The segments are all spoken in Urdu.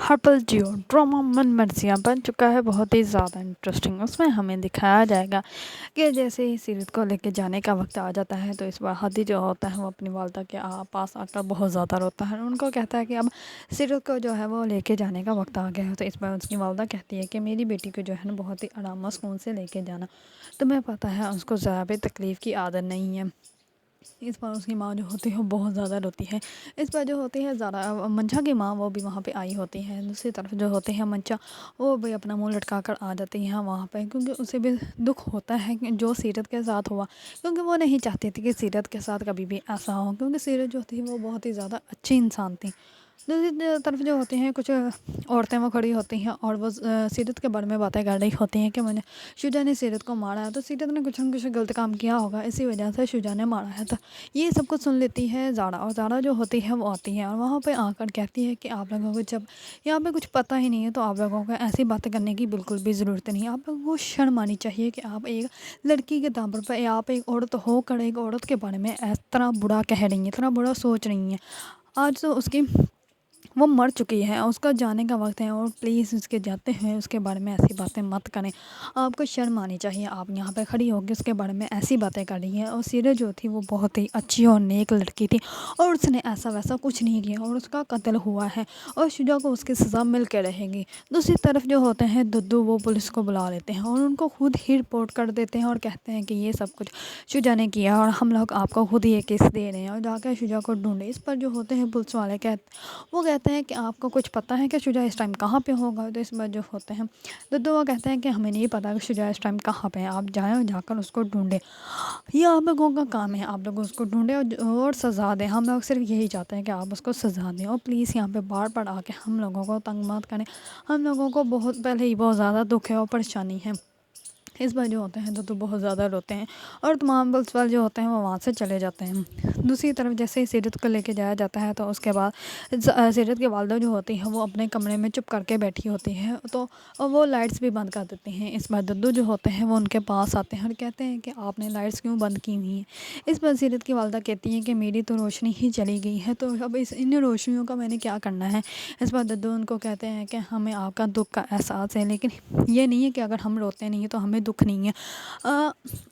ہرپل جیو ڈرامہ من مرضیاں بن چکا ہے بہت ہی زیادہ انٹرسٹنگ۔ اس میں ہمیں دکھایا جائے گا کہ جیسے ہی سیرت کو لے کے جانے کا وقت آ جاتا ہے تو اس بار ہادی جو ہوتا ہے وہ اپنی والدہ کے پاس آ کر بہت زیادہ روتا ہے، ان کو کہتا ہے کہ اب سیرت کو جو ہے وہ لے کے جانے کا وقت آ گیا ہے۔ تو اس بار اس کی والدہ کہتی ہے کہ میری بیٹی کو جو ہے نا بہت ہی آرام و سکون سے لے کے جانا، تمہیں پتہ ہے اس کو ذرا بھی تکلیف کی عادت نہیں ہے۔ اس بار اس کی ماں جو ہوتی ہے وہ بہت زیادہ روتی ہے۔ اس بار جو ہوتی ہے زیادہ منچا کی ماں وہ بھی وہاں پہ آئی ہوتی ہے، دوسری طرف جو ہوتے ہیں منچا وہ بھی اپنا منہ لٹکا کر آ جاتی ہیں وہاں پہ، کیونکہ اسے بھی دکھ ہوتا ہے کہ جو سیرت کے ساتھ ہوا، کیونکہ وہ نہیں چاہتی تھی کہ سیرت کے ساتھ کبھی بھی ایسا ہو، کیونکہ سیرت جو تھی وہ بہت ہی زیادہ اچھی انسان تھی۔ دوسری طرف جو ہوتے ہیں کچھ عورتیں وہ کھڑی ہوتی ہیں اور وہ سیرت کے بارے میں باتیں کر رہی ہوتی ہیں کہ میں نے شجاع نے سیرت کو مارا ہے، تو سیرت نے کچھ نہ کچھ غلط کام کیا ہوگا، اسی وجہ سے شجاع نے مارا ہے۔ تو یہ سب کچھ سن لیتی ہے زارا، اور زارا جو ہوتی ہے وہ آتی ہے اور وہاں پہ آ کر کہتی ہے کہ آپ لوگوں کو جب یہاں پہ کچھ پتہ ہی نہیں ہے تو آپ لوگوں کو ایسی باتیں کرنے کی بالکل بھی ضرورت نہیں ہے۔ آپ لوگوں کو شرم آنی چاہیے کہ آپ ایک لڑکی کے طور پر آپ ایک عورت ہو کر ایک عورت کے بارے میں اس طرح برا کہہ رہی ہیں، اتنا برا سوچ رہی ہیں۔ آج تو اس کی وہ مر چکی ہے، اس کا جانے کا وقت ہے، اور پلیز اس کے جاتے ہوئے اس کے بارے میں ایسی باتیں مت کریں، آپ کو شرم آنی چاہیے۔ آپ یہاں پہ کھڑی ہو کے اس کے بارے میں ایسی باتیں کر رہی ہیں، اور سیرت جو تھی وہ بہت ہی اچھی اور نیک لڑکی تھی، اور اس نے ایسا ویسا کچھ نہیں کیا، اور اس کا قتل ہوا ہے اور شجاع کو اس کی سزا مل کے رہے گی۔ دوسری طرف جو ہوتے ہیں ددو، وہ پولیس کو بلا لیتے ہیں اور ان کو خود ہی رپورٹ کر دیتے ہیں اور کہتے ہیں کہ یہ سب کچھ شجاع نے کیا اور ہم لوگ آپ کو خود ہی یہ کیس دے رہے ہیں، اور جا کے شجاع کو ڈھونڈے۔ اس پر جو ہوتے ہیں پولیس والے وہ کہتے ہیں کہ آپ کو کچھ پتہ ہے کہ شجاع اس ٹائم کہاں پہ ہوگا؟ تو اس بار جو ہوتے ہیں ددو وہ کہتے ہیں کہ ہمیں نہیں پتہ کہ شجاع اس ٹائم کہاں پہ ہے، آپ جائیں اور جا کر اس کو ڈھونڈیں، یہ آپ لوگوں کا کام ہے، آپ لوگ اس کو ڈھونڈیں اور سزا دیں، ہم لوگ صرف یہی چاہتے ہیں کہ آپ اس کو سزا دیں، اور پلیز یہاں پہ بار بار آ کے ہم لوگوں کو تنگ مت کریں، ہم لوگوں کو بہت پہلے ہی بہت زیادہ دکھ ہے اور پریشانی ہے۔ اس بار جو ہوتے ہیں تو بہت زیادہ روتے ہیں اور تمام پولیس والے جو ہوتے ہیں وہ وہاں سے چلے جاتے ہیں۔ دوسری طرف جیسے ہی سیرت کو لے کے جایا جاتا ہے تو اس کے بعد سیرت کی والدہ جو ہوتی ہے وہ اپنے کمرے میں چپ کر کے بیٹھی ہوتی ہے، تو وہ لائٹس بھی بند کر دیتی ہیں۔ اس بار ددو جو ہوتے ہیں وہ ان کے پاس آتے ہیں اور کہتے ہیں کہ آپ نے لائٹس کیوں بند کی ہوئی ہیں؟ اس بار سیرت کی والدہ کہتی ہیں کہ میری تو روشنی ہی چلی گئی ہے، تو اب ان روشنیوں کا میں نے کیا کرنا ہے؟ اس بار ددو ان کو کہتے ہیں کہ ہمیں آپ کا دکھ کا احساس ہے، لیکن یہ نہیں ہے کہ اگر ہم روتے نہیں ہیں تو ہمیں دکھ نہیں ہے،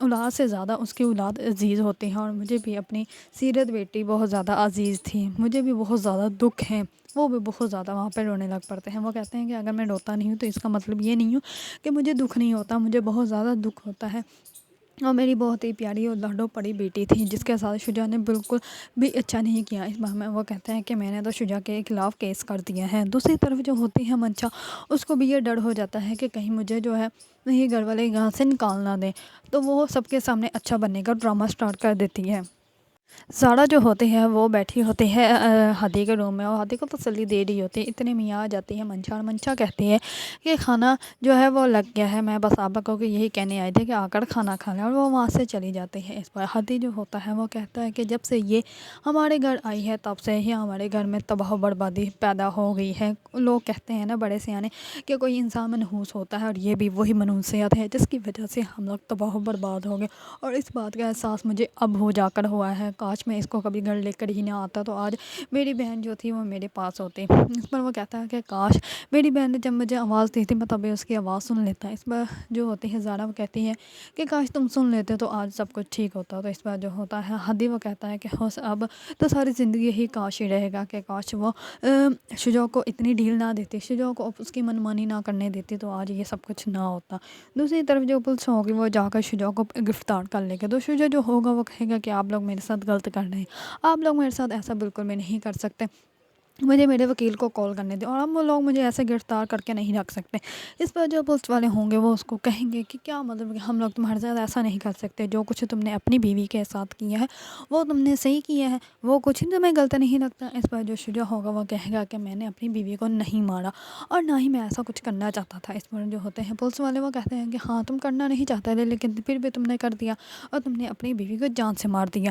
اولاد سے زیادہ اس کی اولاد عزیز ہوتی ہے، اور مجھے بھی اپنی سیرت بیٹی بہت زیادہ عزیز تھی، مجھے بھی بہت زیادہ دکھ ہے۔ وہ بھی بہت زیادہ وہاں پہ رونے لگ پڑتے ہیں۔ وہ کہتے ہیں کہ اگر میں روتا نہیں ہوں تو اس کا مطلب یہ نہیں ہوں کہ مجھے دکھ نہیں ہوتا، مجھے بہت زیادہ دکھ ہوتا ہے، اور میری بہت ہی پیاری اور لاڈو پڑی بیٹی تھی جس کے ساتھ شجاع نے بالکل بھی اچھا نہیں کیا۔ اس بار میں وہ کہتے ہیں کہ میں نے تو شجاع کے خلاف کیس کر دیا ہے۔ دوسری طرف جو ہوتی ہے منچا، اس کو بھی یہ ڈر ہو جاتا ہے کہ کہیں مجھے جو ہے یہ گھر والے یہاں سے نکال نہ دیں، تو وہ سب کے سامنے اچھا بننے کا ڈرامہ سٹارٹ کر دیتی ہے۔ زارا جو ہوتی ہے وہ بیٹھی ہوتی ہے ہادی کے روم میں، اور ہادی کو تسلی دے رہی ہوتی ہے، اتنے میں آ جاتی ہے منچا، اور منچا کہتی ہے کہ کھانا جو ہے وہ لگ گیا ہے، میں بس آپ کو یہی کہنے آئی تھی کہ آ کر کھانا کھا لیں، اور وہ وہاں سے چلی جاتی ہے۔ اس پر ہادی جو ہوتا ہے وہ کہتا ہے کہ جب سے یہ ہمارے گھر آئی ہے تب سے ہی ہمارے گھر میں تباہ و بربادی پیدا ہو گئی ہے۔ لوگ کہتے ہیں نا بڑے سیانے کہ کوئی انسان منحوس ہوتا ہے، اور یہ بھی وہی منحوسیت ہے جس کی وجہ سے ہم لوگ تباہ و برباد ہو گئے، اور اس بات کا احساس مجھے اب ہو جا کر ہوا ہے، کاش میں اس کو کبھی گھر لے کر ہی نہ آتا تو آج میری بہن جو تھی وہ میرے پاس ہوتی۔ اس پر وہ کہتا ہے کہ کاش میری بہن نے جب مجھے آواز دی تھی میں تبھی اس کی آواز سن لیتا۔ اس پر جو ہوتی ہے زارا وہ کہتی ہے کہ کاش تم سن لیتے تو آج سب کچھ ٹھیک ہوتا۔ تو اس پر جو ہوتا ہے ہادی وہ کہتا ہے کہ اب تو ساری زندگی ہی کاش ہی رہے گا کہ کاش وہ شجاع کو اتنی ڈھیل نہ دیتی، شجاع کو اس کی منمانی نہ کرنے دیتی، تو آج یہ سب کچھ نہ ہوتا۔ دوسری طرف جو پولیس ہوگی وہ جا کر شجاع کو گرفتار کر لے گا، تو شجاع جو ہوگا وہ کہے گا کہ آپ لوگ میرے ساتھ غلط کر رہے ہیں، آپ لوگ میرے ساتھ ایسا بالکل بھی نہیں کر سکتے، مجھے میرے وکیل کو کال کرنے دیں، اور اب وہ لوگ مجھے ایسے گرفتار کر کے نہیں رکھ سکتے۔ اس پر جو پولیس والے ہوں گے وہ اس کو کہیں گے کہ کیا مطلب کہ ہم لوگ تمہارے ساتھ ایسا نہیں کر سکتے، جو کچھ تم نے اپنی بیوی کے ساتھ کیا ہے وہ تم نے صحیح کیا ہے، وہ کچھ ہی تمہیں غلط نہیں لگتا۔ اس پر جو شجاع ہوگا وہ کہے گا کہ میں نے اپنی بیوی کو نہیں مارا، اور نہ ہی میں ایسا کچھ کرنا چاہتا تھا۔ اس پر جو ہوتے ہیں پولیس والے وہ کہتے ہیں کہ ہاں تم کرنا نہیں چاہتے تھے لیکن پھر بھی تم نے کر دیا، اور تم نے اپنی بیوی کو جان سے مار دیا،